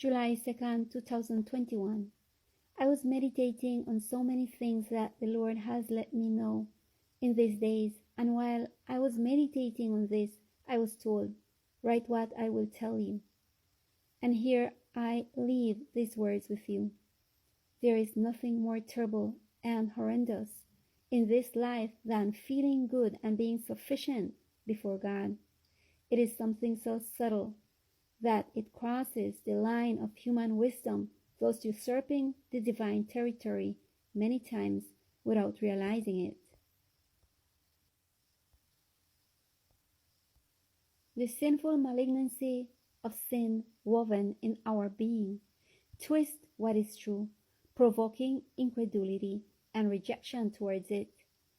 July 2nd, 2021. I was meditating on so many things that the Lord has let me know in these days, and while I was meditating on this, I was told, write what I will tell you. And here I leave these words with you. There is nothing more terrible and horrendous in this life than feeling good and being sufficient before God. It is something so subtle that it crosses the line of human wisdom, thus usurping the divine territory many times without realizing it. The sinful malignancy of sin woven in our being twists what is true, provoking incredulity and rejection towards it.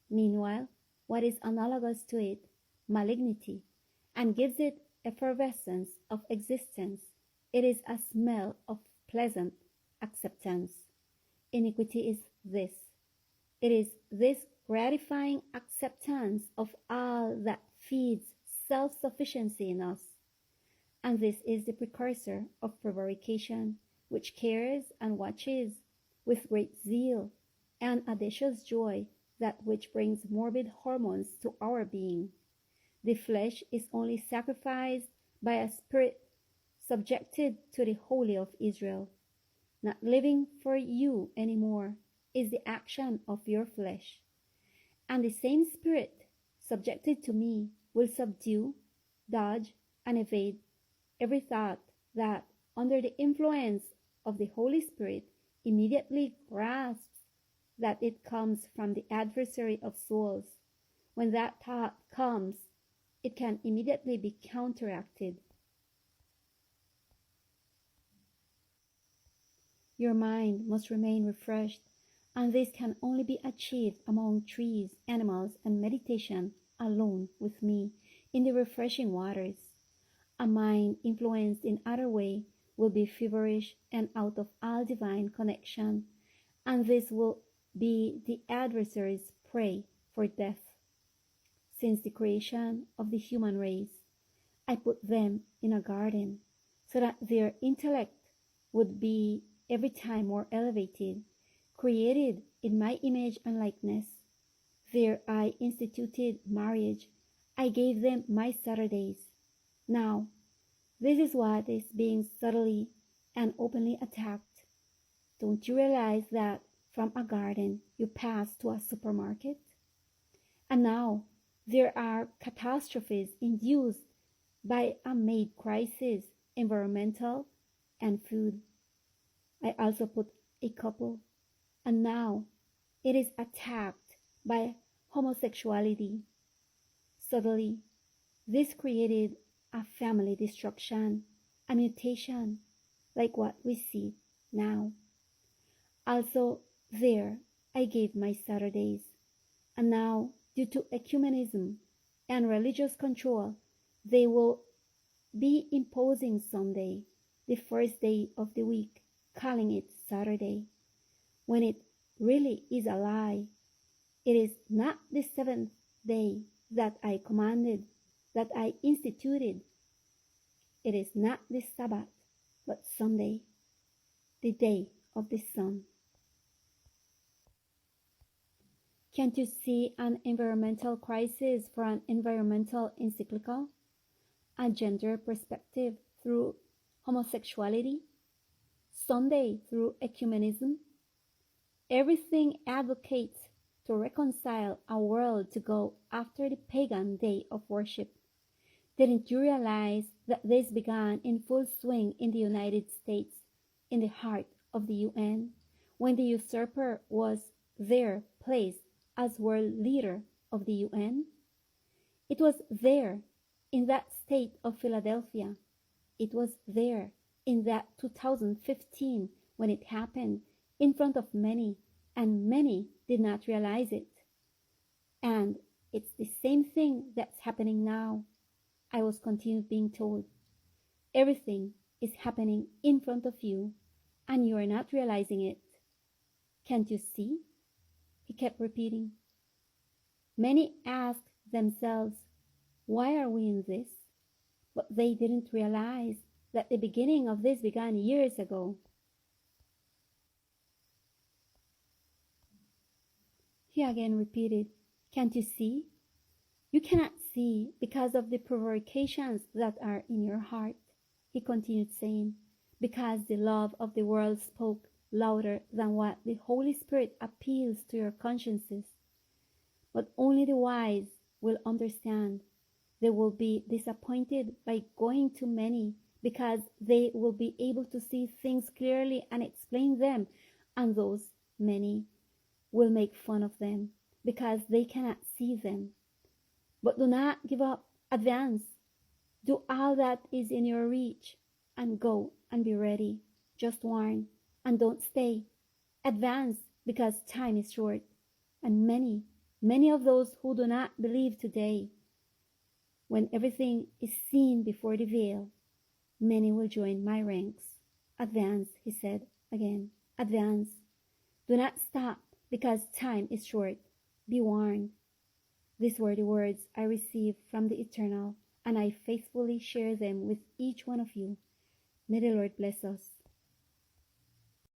Meanwhile, what is analogous to it, malignity, and gives it effervescence of existence. It is a smell of pleasant acceptance. Iniquity is this. It is this gratifying acceptance of all that feeds self-sufficiency in us. And this is the precursor of prevarication, which cares and watches with great zeal and audacious joy that which brings morbid hormones to our being. The flesh is only sacrificed by a spirit subjected to the Holy of Israel. Not living for you anymore is the action of your flesh. And the same spirit subjected to me will subdue, dodge, and evade every thought that, under the influence of the Holy Spirit, immediately grasps that it comes from the adversary of souls. When that thought comes, it can immediately be counteracted. Your mind must remain refreshed, and this can only be achieved among trees, animals, and meditation alone with me in the refreshing waters. A mind influenced in other way will be feverish and out of all divine connection, and this will be the adversary's prey for death. Since the creation of the human race, I put them in a garden so that their intellect would be every time more elevated, created in my image and likeness. There I instituted marriage. I gave them my Saturdays. Now, this is what is being subtly and openly attacked. Don't you realize that from a garden you pass to a supermarket? And now, there are catastrophes induced by a made crisis, environmental and food. I also put a couple, and now it is attacked by homosexuality. Subtly, this created a family destruction, a mutation, like what we see now. Also, there I gave my Saturdays, and now, due to ecumenism and religious control, they will be imposing Sunday, the first day of the week, calling it Saturday, when it really is a lie. It is not the seventh day that I commanded, that I instituted. It is not the Sabbath, but Sunday, the day of the sun. Can't you see an environmental crisis for an environmental encyclical? A gender perspective through homosexuality? Sunday through ecumenism? Everything advocates to reconcile a world to go after the pagan day of worship. Didn't you realize that this began in full swing in the United States, in the heart of the UN, when the usurper was there placed as world leader of the UN? It was there, in that state of Philadelphia. It was there, in that 2015, when it happened, in front of many, and many did not realize it. And it's the same thing that's happening now. I was continued being told, everything is happening in front of you, and you are not realizing it. Can't you see? He kept repeating. Many asked themselves, why are we in this? But they didn't realize that the beginning of this began years ago. He again repeated, "Can't you see? You cannot see because of the provocations that are in your heart." He continued saying, "Because the love of the world spoke louder than what the Holy Spirit appeals to your consciences. But only the wise will understand. They will be disappointed by going to many because they will be able to see things clearly and explain them, and those many will make fun of them because they cannot see them. But do not give up. Advance. Do all that is in your reach and go and be ready. Just warn and don't stay. Advance because time is short, and many of those who do not believe today, when everything is seen before the veil, many will join my ranks. Advance," he said again. "Advance. Do not stop because time is short. Be warned." These were the words I received from the Eternal, and I faithfully share them with each one of you. May the Lord bless us.